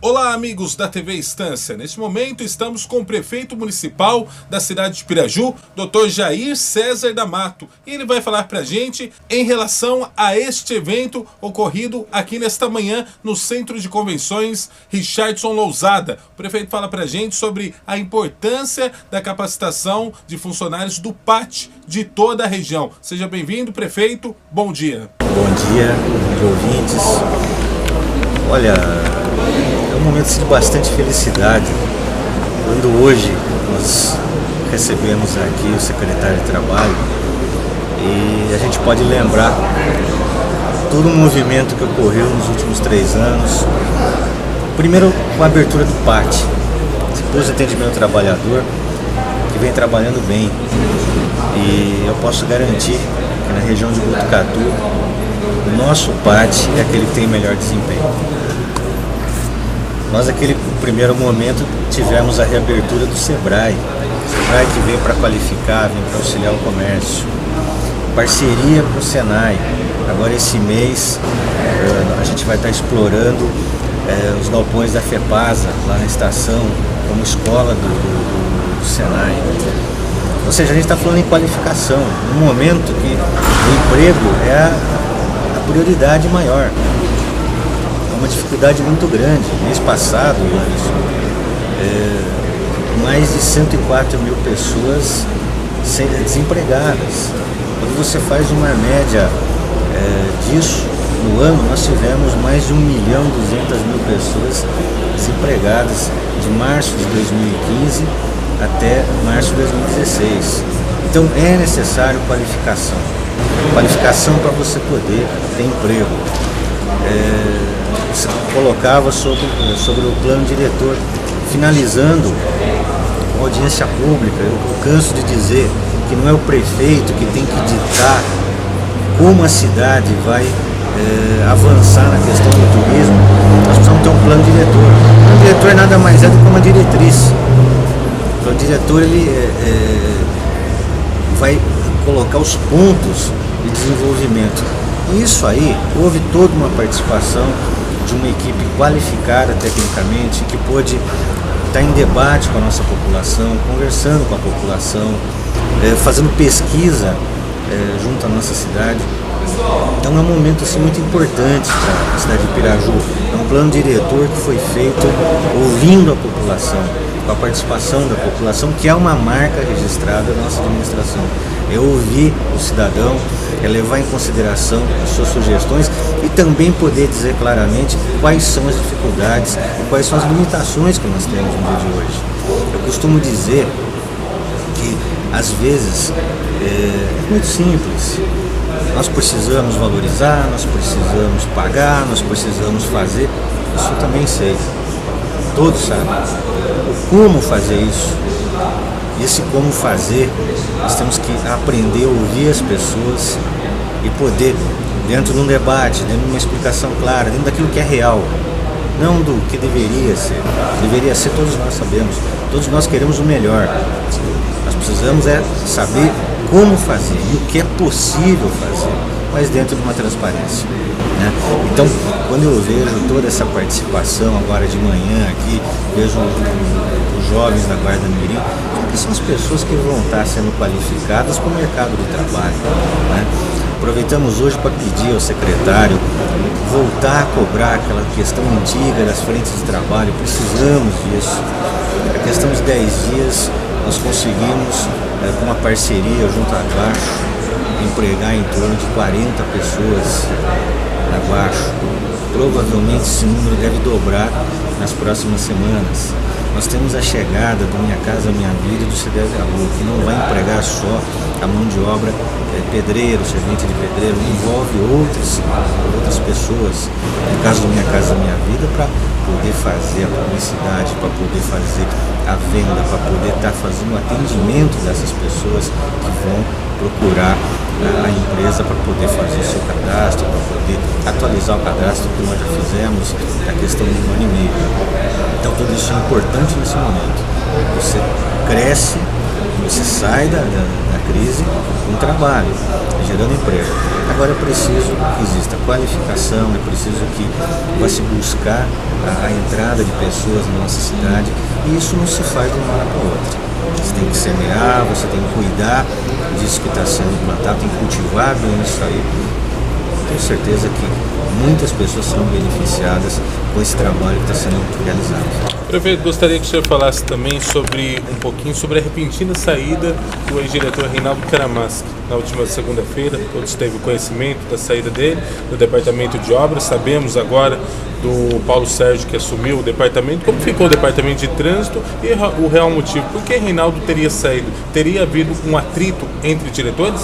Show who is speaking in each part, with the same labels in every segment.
Speaker 1: Olá, amigos da TV Estância. Neste momento estamos com o prefeito municipal da cidade de Piraju, Dr. Jair César da Mato. E ele vai falar pra gente em relação a este evento ocorrido aqui nesta manhã no Centro de Convenções Richardson Lousada. O prefeito fala pra gente sobre a importância da capacitação de funcionários do PAT de toda a região. Seja bem-vindo, prefeito. Bom dia.
Speaker 2: Bom dia, ouvintes. Olha, é um momento de bastante felicidade quando hoje nós recebemos aqui o secretário de Trabalho e a gente pode lembrar todo o movimento que ocorreu nos últimos 3 anos. Primeiro, com a abertura do PAT, depois do atendimento ao trabalhador, que vem trabalhando bem. E eu posso garantir que na região de Botucatu, o nosso PAT é aquele que tem melhor desempenho. Nós, naquele primeiro momento, tivemos a reabertura do Sebrae. O Sebrae que veio para qualificar, veio para auxiliar o comércio. Parceria com o Senai. Agora, esse mês, a gente vai estar explorando os galpões da FEPASA, lá na estação, como escola do Senai. Ou seja, a gente está falando em qualificação, num momento que o emprego é a prioridade maior. Uma dificuldade muito grande. Mês passado, mais de 104 mil pessoas desempregadas. Quando você faz uma média disso, no ano nós tivemos mais de 1.200.000 pessoas desempregadas de março de 2015 até março de 2016. Então é necessário qualificação. Qualificação para você poder ter emprego. Você colocava sobre o plano diretor, finalizando a audiência pública. Eu canso de dizer que não é o prefeito que tem que ditar como a cidade vai avançar na questão do turismo. Nós precisamos ter um plano diretor. O plano diretor nada mais é do que uma diretriz. O plano diretor vai colocar os pontos de desenvolvimento. E isso aí, houve toda uma participação de uma equipe qualificada tecnicamente, que pôde estar em debate com a nossa população, conversando com a população, fazendo pesquisa junto à nossa cidade. Então é um momento assim, muito importante para a cidade de Piraju. É um plano diretor que foi feito ouvindo a população, com a participação da população, que é uma marca registrada da nossa administração. É ouvir o cidadão, é levar em consideração as suas sugestões e também poder dizer claramente quais são as dificuldades e quais são as limitações que nós temos no dia de hoje. Eu costumo dizer que, às vezes, é muito simples. Nós precisamos valorizar, nós precisamos pagar, nós precisamos fazer. Isso eu também sei. Todos sabem. O como fazer isso. E esse como fazer, nós temos que aprender a ouvir as pessoas e poder, dentro de um debate, dentro de uma explicação clara, dentro daquilo que é real, não do que deveria ser. Deveria ser, todos nós sabemos, todos nós queremos o melhor. Nós precisamos saber como fazer e o que é possível fazer, mas dentro de uma transparência, né? Então, quando eu vejo toda essa participação agora de manhã aqui, vejo os jovens da Guarda Mirim, que são as pessoas que vão estar sendo qualificadas para o mercado de trabalho, né? Aproveitamos hoje para pedir ao secretário voltar a cobrar aquela questão antiga das frentes de trabalho. Precisamos disso. A questão de 10 dias, nós conseguimos, com uma parceria junto à Guaxo, empregar em torno de 40 pessoas na Guaxo. Provavelmente esse número deve dobrar nas próximas semanas. Nós temos a chegada do Minha Casa Minha Vida e do CDHU, que não vai empregar só a mão de obra pedreiro, servente de pedreiro, envolve outras pessoas, no caso do Minha Casa Minha Vida, para poder fazer a publicidade, para poder fazer a venda, para poder estar fazendo o atendimento dessas pessoas que vão procurar a empresa para poder fazer o seu cadastro, para poder atualizar o cadastro, que nós já fizemos a questão de 1 ano e meio. Então tudo isso é importante nesse momento. Você cresce, você sai da crise com trabalho, gerando emprego. Agora é preciso que exista qualificação, é preciso que vá se buscar a entrada de pessoas na nossa cidade, e isso não se faz de uma hora para outra. Você tem que semear, você tem que cuidar disso que está sendo plantado, tem que cultivar bem isso aí. Tenho certeza que muitas pessoas serão beneficiadas com esse trabalho que está sendo realizado.
Speaker 1: Prefeito, gostaria que o senhor falasse também um pouquinho sobre a repentina saída do ex-diretor Reinaldo Karamaschi. Na última segunda-feira, todos teve conhecimento da saída dele do Departamento de Obras. Sabemos agora do Paulo Sérgio, que assumiu o departamento. Como ficou o Departamento de Trânsito e o real motivo? Por que Reinaldo teria saído? Teria havido um atrito entre diretores?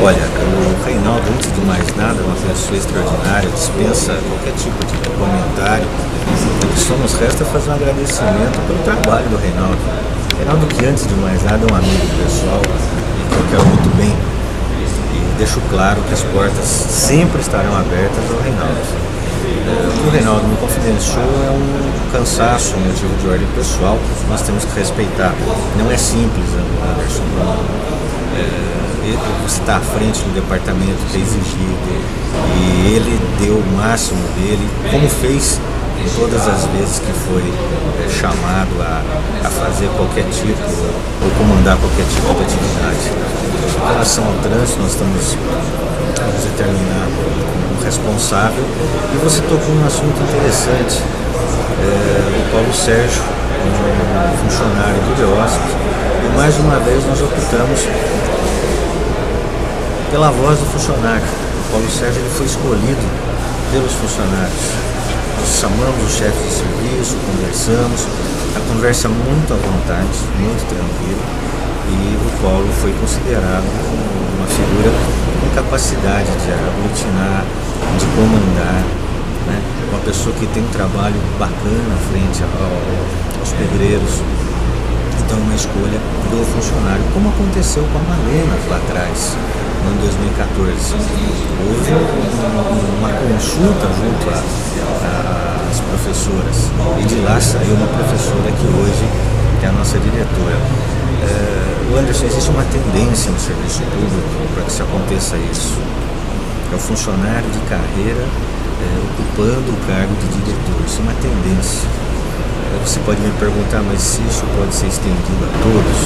Speaker 2: Olha, o Reinaldo, antes de mais nada, é uma pessoa extraordinária, dispensa qualquer tipo de comentário. O que só nos resta é fazer um agradecimento pelo trabalho do Reinaldo. Reinaldo, que antes de mais nada é um amigo pessoal e que eu quero muito bem. E deixo claro que as portas sempre estarão abertas ao Reinaldo. O que o Reinaldo me confidenciou é um cansaço, um motivo de ordem pessoal, nós temos que respeitar. Não é simples, Anderson. Você está à frente do departamento que é exigido, e ele deu o máximo dele, como fez em todas as vezes que foi chamado a fazer qualquer tipo ou comandar qualquer tipo de atividade. Em relação ao trânsito, nós vamos determinar um responsável, e você tocou num assunto interessante. O Paulo Sérgio, um funcionário do DEOSP, e mais uma vez nós optamos pela voz do funcionário. O Paulo Sérgio ele foi escolhido pelos funcionários. Nós chamamos o chefe de serviço, conversamos, a conversa muito à vontade, muito tranquila, e o Paulo foi considerado uma figura com capacidade de aglutinar, de comandar, né? Uma pessoa que tem um trabalho bacana frente aos pedreiros. Então, uma escolha do funcionário, como aconteceu com a Malena lá atrás, no ano 2014. Houve uma consulta junto às professoras, e de lá saiu uma professora que hoje é a nossa diretora. Anderson, existe uma tendência no serviço público para que se aconteça isso. É o funcionário de carreira ocupando o cargo de diretor. Isso é uma tendência. Você pode me perguntar, mas se isso pode ser estendido a todos?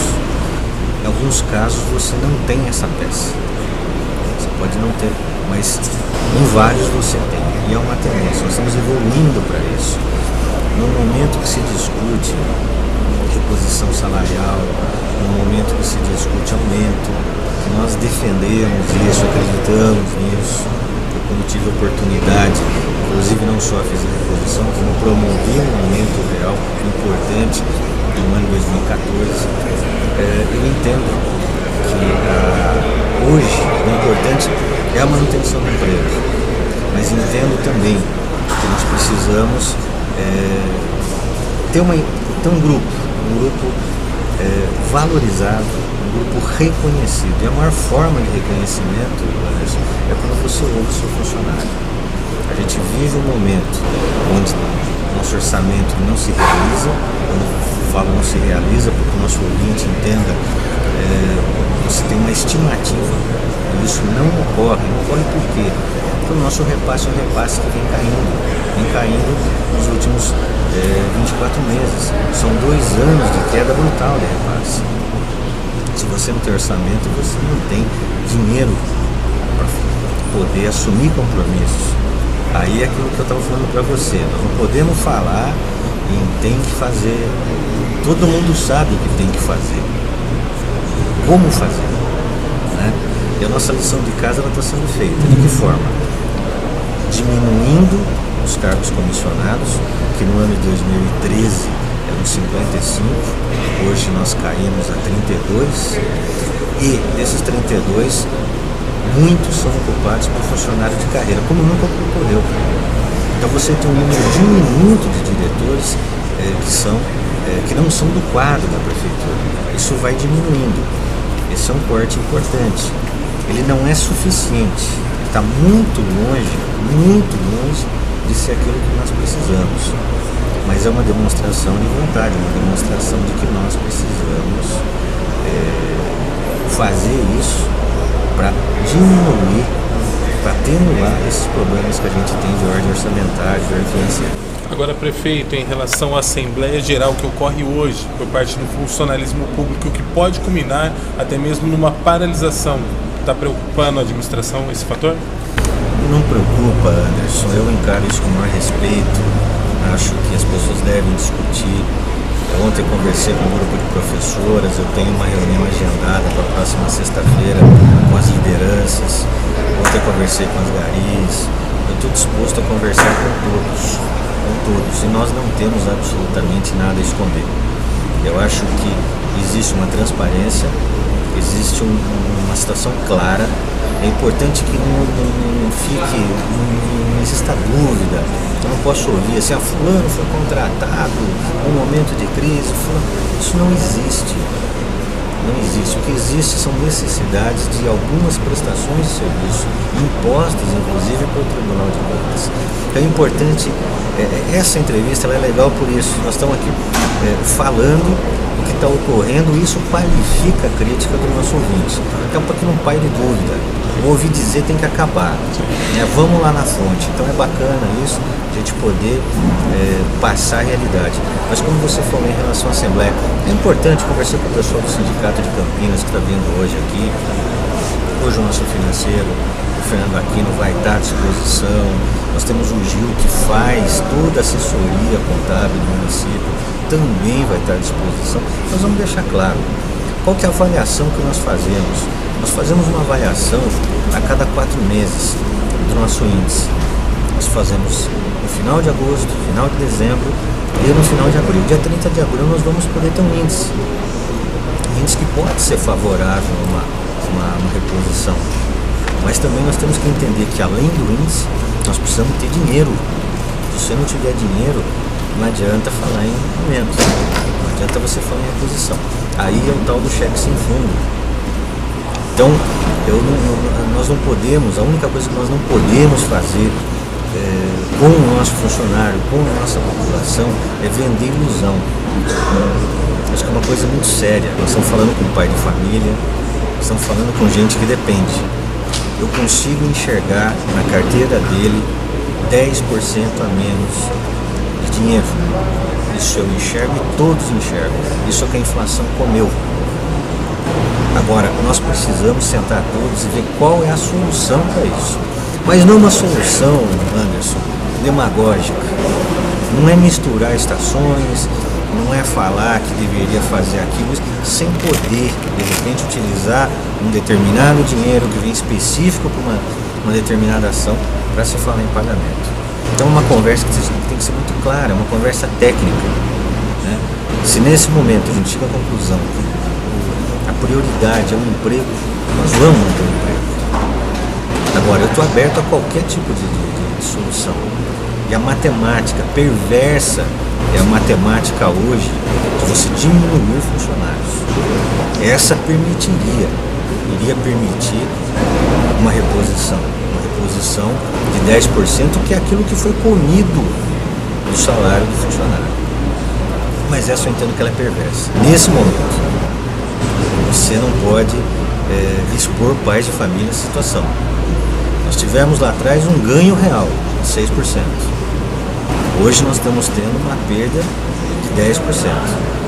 Speaker 2: Em alguns casos você não tem essa peça. Você pode não ter, mas em vários você tem. E é uma tendência. Nós estamos evoluindo para isso. No momento que se discute reposição salarial, no momento que se discute aumento, que nós defendemos isso, acreditamos nisso. Eu, quando tive a oportunidade, inclusive não só fiz a reposição, como promovi um aumento real importante no ano 2014, eu entendo que hoje o importante é a manutenção do emprego, mas entendo também que nós precisamos ter um grupo valorizado, um grupo reconhecido. E a maior forma de reconhecimento, é quando você ouve o seu funcionário. A gente vive um momento onde nosso orçamento não se realiza. Quando eu falo não se realiza, porque o nosso ouvinte entenda, você tem uma estimativa, e isso não ocorre. Não ocorre por quê? Porque o nosso repasse é um repasse que vem caindo nos últimos 24 meses. São 2 anos de queda brutal de repasse. Se você não tem orçamento, você não tem dinheiro para poder assumir compromissos. Aí é aquilo que eu estava falando para você. Nós não podemos falar em tem que fazer. Todo mundo sabe o que tem que fazer. Como fazer, né? E a nossa lição de casa está sendo feita. De que forma? Diminuindo os cargos comissionados, que no ano de 2013 eram 55, hoje nós caímos a 32, e desses 32, muitos são ocupados por funcionários de carreira, como nunca ocorreu. Então você tem um número diminuto de diretores que não são do quadro da prefeitura. Isso vai diminuindo. Esse é um corte importante. Ele não é suficiente. Está muito longe de ser aquilo que nós precisamos. Mas é uma demonstração de vontade, uma demonstração de que nós precisamos fazer isso para diminuir, para atenuar esses problemas que a gente tem de ordem orçamentária, de ordem financeira.
Speaker 1: Agora, prefeito, em relação à Assembleia Geral que ocorre hoje por parte do funcionalismo público, que pode culminar até mesmo numa paralisação, está preocupando a administração esse fator?
Speaker 2: Não preocupa, Anderson. Eu encaro isso com o maior respeito. Acho que as pessoas devem discutir. Ontem eu conversei com um grupo de professoras, eu tenho uma reunião agendada para a próxima sexta-feira com as lideranças. Ontem eu conversei com as garis. Eu estou disposto a conversar com todos, e nós não temos absolutamente nada a esconder. Eu acho que existe uma transparência, existe uma situação clara. É importante que não fique, não exista dúvida. Eu não posso ouvir assim, fulano foi contratado num momento de crise, isso não existe. Não existe. O que existe são necessidades de algumas prestações de serviço, impostos inclusive pelo Tribunal de Contas. Então é importante, essa entrevista ela é legal por isso. Nós estamos aqui falando o que está ocorrendo, e isso qualifica a crítica do nosso ouvinte. Então, para que não paire dúvida, ouvir dizer tem que acabar. Vamos lá na fonte. Então é bacana isso, a gente poder passar a realidade. Mas como você falou em relação à Assembleia, é importante conversar com o pessoal do Sindicato de Campinas que está vindo hoje aqui. Hoje o nosso financeiro, o Fernando Aquino, vai estar à disposição. Nós temos o Gil, que faz toda a assessoria contábil do município, também vai estar à disposição. Nós vamos deixar claro qual que é a avaliação que nós fazemos. Nós fazemos uma avaliação a cada 4 meses do nosso índice. Nós fazemos no final de agosto, final de dezembro e no final de abril. Dia 30 de abril nós vamos poder ter um índice que pode ser favorável a uma reposição. Mas também nós temos que entender que além do índice, nós precisamos ter dinheiro. Se você não tiver dinheiro, não adianta falar em aumento, não adianta você falar em reposição. Aí é o tal do cheque sem fundo. Então, nós não podemos, a única coisa que nós não podemos fazer com o nosso funcionário, com a nossa população, é vender ilusão. Acho que é uma coisa muito séria. Nós estamos falando com pai de família, nós estamos falando com gente que depende. Eu consigo enxergar na carteira dele 10% a menos de dinheiro. Isso eu enxergo e todos enxergam. Isso é que a inflação comeu. Agora, nós precisamos sentar todos e ver qual é a solução para isso. Mas não uma solução, Anderson, demagógica. Não é misturar estações, não é falar que deveria fazer aquilo sem poder, de repente, utilizar um determinado dinheiro que vem específico para uma determinada ação para se falar em pagamento. Então, uma conversa que tem que ser muito clara, uma conversa técnica. Né? Se nesse momento a gente chega à conclusão que a prioridade é um emprego, nós vamos manter um emprego. Agora, eu estou aberto a qualquer tipo de solução. E a matemática perversa é a matemática hoje de você diminuir funcionários. Essa iria permitir uma reposição de 10%, que é aquilo que foi comido do salário do funcionário. Mas essa eu entendo que ela é perversa. Nesse momento, você não pode expor pais de família à situação. Nós tivemos lá atrás um ganho real de 6%. Hoje nós estamos tendo uma perda de 10%.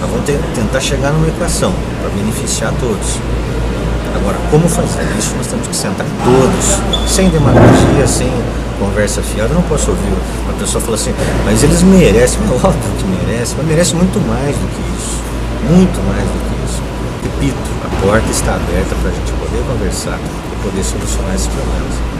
Speaker 2: Nós vamos tentar chegar numa equação para beneficiar todos. Agora, como fazer isso? Nós temos que sentar todos, sem demagogia, sem conversa fiada. Eu não posso ouvir uma pessoa falar assim, mas eles merecem. Mas óbvio que merecem, mas merecem muito mais do que isso. Muito mais do que isso. Repito, a porta está aberta para a gente poder conversar e poder solucionar esses problemas.